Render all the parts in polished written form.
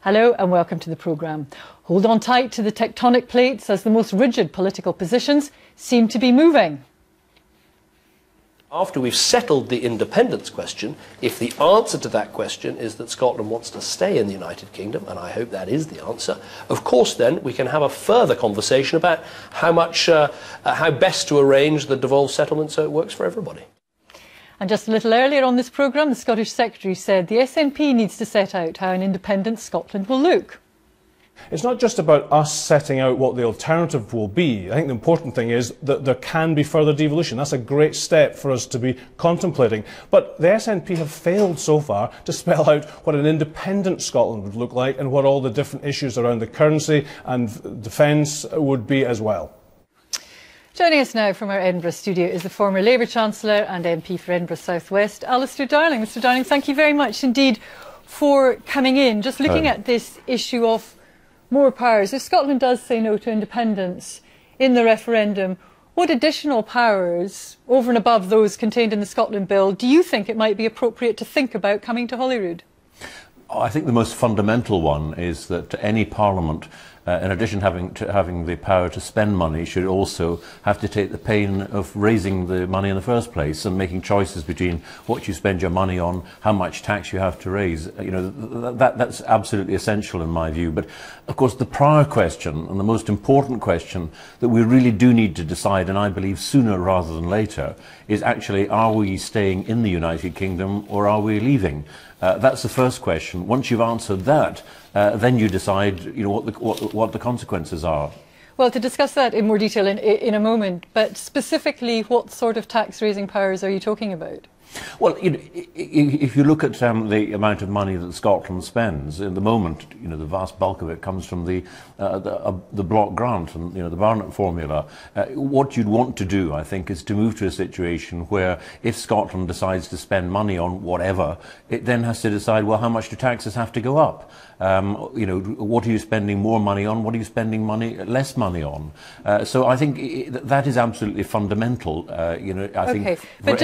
Hello and welcome to the programme. Hold on tight to the tectonic plates as the most rigid political positions seem to be moving. After we've settled the independence question, if the answer to that question is that Scotland wants to stay in the United Kingdom, and I hope that is the answer, of course then we can have a further conversation about how best to arrange the devolved settlement so it works for everybody. And just a little earlier on this programme, the Scottish Secretary said the SNP needs to set out how an independent Scotland will look. It's not just about us setting out what the alternative will be. I think the important thing is that there can be further devolution. That's a great step for us to be contemplating. But the SNP have failed so far to spell out what an independent Scotland would look like and what all the different issues around the currency and defence would be as well. Joining us now from our Edinburgh studio is the former Labour Chancellor and MP for Edinburgh South West, Alistair Darling. Mr Darling, thank you very much indeed for coming in. Just looking at this issue of more powers. If Scotland does say no to independence in the referendum, what additional powers, over and above those contained in the Scotland Bill, do you think it might be appropriate to think about coming to Holyrood? I think the most fundamental one is that any parliament, in addition to having the power to spend money, should also have to take the pain of raising the money in the first place and making choices between what you spend your money on, how much tax you have to raise. You know, that's absolutely essential in my view. But of course, the prior question and the most important question that we really do need to decide, and I believe sooner rather than later, is actually, are we staying in the United Kingdom or are we leaving? That's the first question. Once you've answered that, then you decide, you know, what the consequences are. Well, to discuss that in more detail in a moment, but specifically, what sort of tax-raising powers are you talking about? Well, you know, if you look at the amount of money that Scotland spends, in the moment, you know, the vast bulk of it comes from the block grant and, you know, the Barnett formula. What you'd want to do, I think, is to move to a situation where if Scotland decides to spend money on whatever, it then has to decide, well, how much do taxes have to go up? You know, what are you spending more money on? What are you spending less money on? So I think that is absolutely fundamental. You know, I think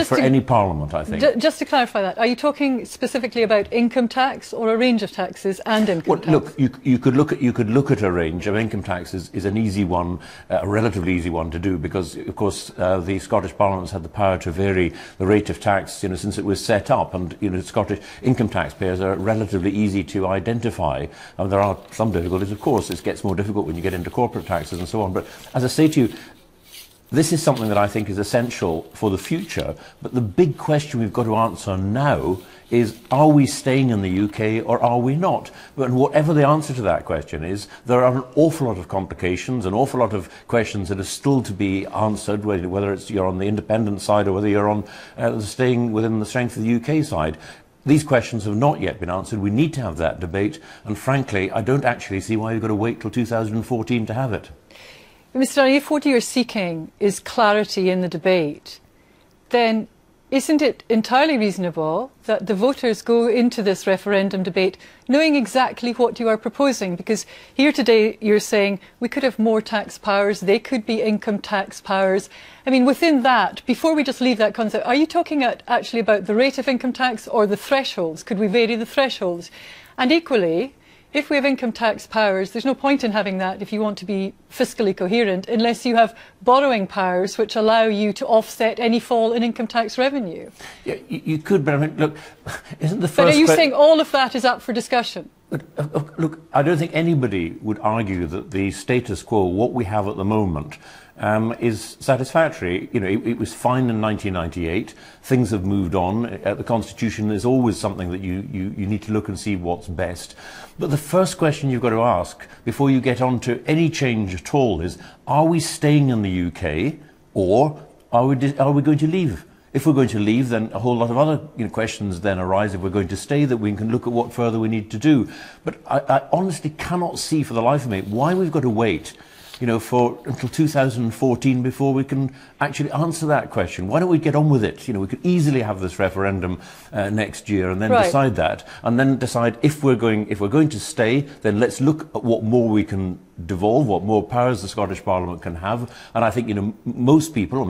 for any parliament. I think. Just to clarify that, are you talking specifically about income tax or a range of taxes and income tax? Look, you could look at a range. Of income tax is an easy one, a relatively easy one to do, because of course the Scottish Parliament's had the power to vary the rate of tax, you know, since it was set up, and you know, Scottish income taxpayers are relatively easy to identify. There are some difficulties, of course. It gets more difficult when you get into corporate taxes and so on. But as I say to you, this is something that I think is essential for the future, but the big question we've got to answer now is, are we staying in the UK or are we not? And whatever the answer to that question is, there are an awful lot of complications, an awful lot of questions that are still to be answered, whether it's you're on the independent side or whether you're on staying within the strength of the UK side. These questions have not yet been answered. We need to have that debate, and frankly, I don't actually see why you've got to wait till 2014 to have it. Mr Darling, if what you're seeking is clarity in the debate, then isn't it entirely reasonable that the voters go into this referendum debate knowing exactly what you are proposing? Because here today you're saying we could have more tax powers, they could be income tax powers. I mean, within that, before we just leave that concept, are you talking actually about the rate of income tax or the thresholds? Could we vary the thresholds? And equally, if we have income tax powers, there's no point in having that if you want to be fiscally coherent, unless you have borrowing powers which allow you to offset any fall in income tax revenue. Yeah, you could, but I mean, look, isn't the first... But are you saying all of that is up for discussion? Look, I don't think anybody would argue that the status quo, what we have at the moment, is satisfactory. You know, it was fine in 1998. Things have moved on. The Constitution is always something that you need to look and see what's best. But the first question you've got to ask before you get on to any change at all is, are we staying in the UK or are we going to leave? If we're going to leave, then a whole lot of other questions then arise. If we're going to stay, that we can look at what further we need to do. But I honestly cannot see for the life of me why we've got to wait, until 2014 before we can actually answer that question. Why don't we get on with it? We could easily have this referendum next year and then decide that, and then decide if we're going to stay, then let's look at what more we can devolve, what more powers the Scottish Parliament can have. And I think most people,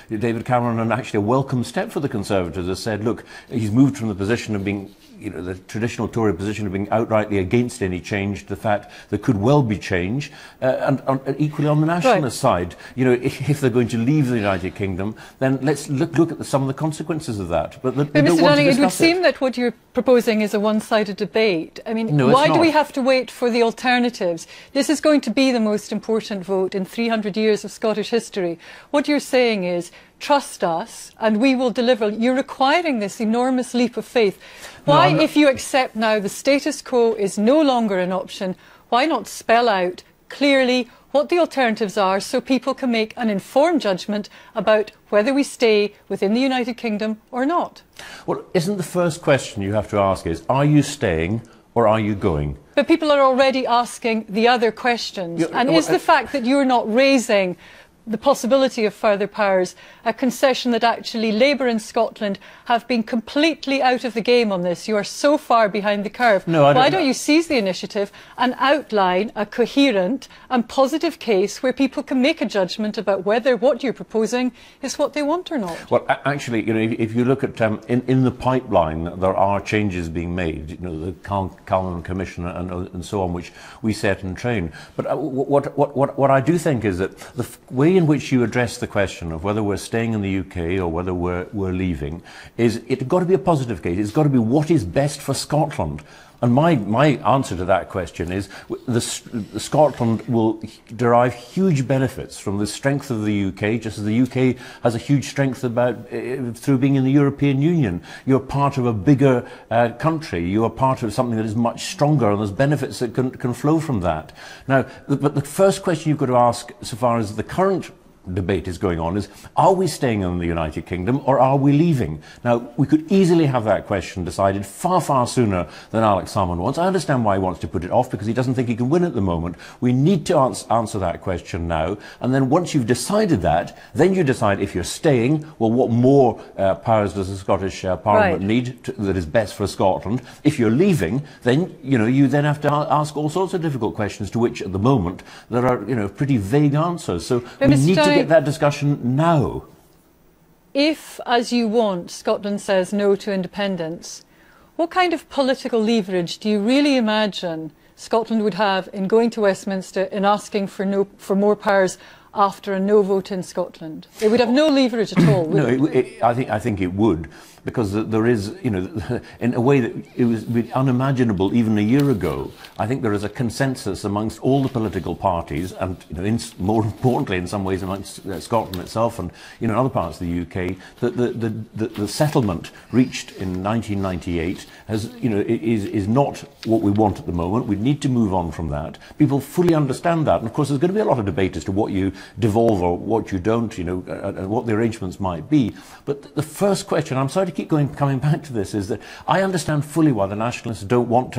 David Cameron, and actually a welcome step for the Conservatives, has said, look, he's moved from the position of being the traditional Tory position of being outrightly against any change, to the fact there could well be change, and equally on the nationalist side, if they're going to leave the United Kingdom, then let's look at some of the consequences of that. But Mr. Darling, it would seem that what you're proposing is a one-sided debate. I mean, no, why do we have to wait for the alternatives? This is going to be the most important vote in 300 years of Scottish history. What you're saying is, trust us and we will deliver. You're requiring this enormous leap of faith. Why, if you accept now the status quo is no longer an option, why not spell out clearly what the alternatives are so people can make an informed judgment about whether we stay within the United Kingdom or not? Well, isn't the first question you have to ask is, are you staying or are you going? But people are already asking the other questions. And is the fact that you're not raising the possibility of further powers a concession that actually Labour in Scotland have been completely out of the game on this? You are so far behind the curve. No, Why don't you seize the initiative and outline a coherent and positive case where people can make a judgment about whether what you're proposing is what they want or not? Well, actually, if you look at in the pipeline, there are changes being made. The Calman Commission and so on, which we set and train. But what I do think is that the way in which you address the question of whether we're staying in the UK or whether we're leaving is, it's got to be a positive case. It's got to be what is best for Scotland. And my answer to that question is Scotland will derive huge benefits from the strength of the UK, just as the UK has a huge strength through being in the European Union. You're part of a bigger country. You are part of something that is much stronger, and there's benefits that can flow from that. Now, but the first question you've got to ask, so far as the current debate is going on, is, are we staying in the United Kingdom or are we leaving? Now, we could easily have that question decided far, far sooner than Alex Salmond wants. I understand why he wants to put it off, because he doesn't think he can win at the moment. We need to answer that question now, and then once you've decided that, then you decide if you're staying, well, what more powers does the Scottish Parliament need that is best for Scotland? If you're leaving, then, you then have to ask all sorts of difficult questions, to which at the moment there are, pretty vague answers. So we need to get that discussion now. If, as you want, Scotland says no to independence, what kind of political leverage do you really imagine Scotland would have in going to Westminster and asking for more powers after a no vote in Scotland? It would have no leverage at all, would it? I think it would, because there is, in a way that it was unimaginable even a year ago. I think there is a consensus amongst all the political parties, and more importantly, in some ways, amongst Scotland itself and in other parts of the UK, that the settlement reached in 1998 is not what we want at the moment. We need to move on from that. People fully understand that, and of course, there's going to be a lot of debate as to what you devolve or what you don't, and what the arrangements might be. But the first question, I'm sorry to keep coming back to this, is that I understand fully why the nationalists don't want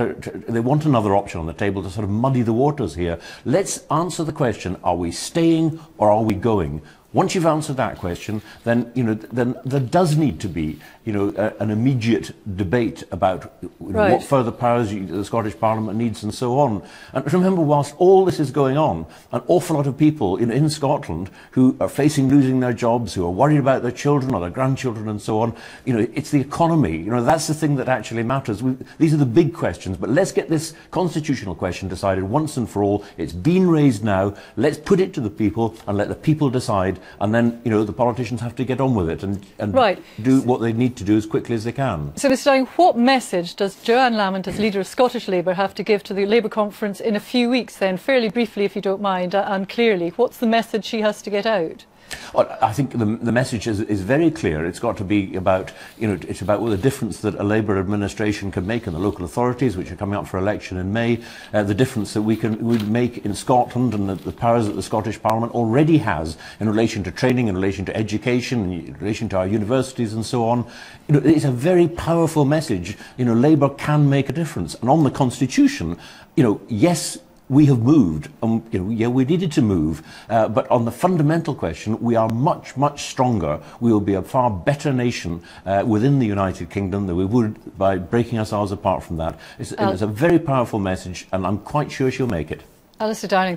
they want another option on the table to sort of muddy the waters here. Let's answer the question, are we staying or are we going? Once you've answered that question, then then there does need to be an immediate debate about what further powers the Scottish Parliament needs and so on. And remember, whilst all this is going on, an awful lot of people in Scotland who are facing losing their jobs, who are worried about their children or their grandchildren and so on, it's the economy. That's the thing that actually matters. These are the big questions, but let's get this constitutional question decided once and for all. It's been raised now. Let's put it to the people and let the people decide. And then, the politicians have to get on with it and do what they need to do as quickly as they can. So, Mr Darling, what message does Joanne Lamont, as leader of Scottish Labour, have to give to the Labour conference in a few weeks then, fairly briefly if you don't mind, and clearly? What's the message she has to get out? Well, I think the message is very clear. It's got to be about, it's about the difference that a Labour administration can make in the local authorities, which are coming up for election in May, the difference that we make in Scotland, and the powers that the Scottish Parliament already has in relation to training, in relation to education, in relation to our universities and so on. It's a very powerful message. Labour can make a difference. And on the Constitution, yes, we have moved, yeah, we needed to move, but on the fundamental question, we are much, much stronger. We will be a far better nation within the United Kingdom than we would by breaking ourselves apart from that. It's a very powerful message, and I'm quite sure she'll make it. Alistair Darling.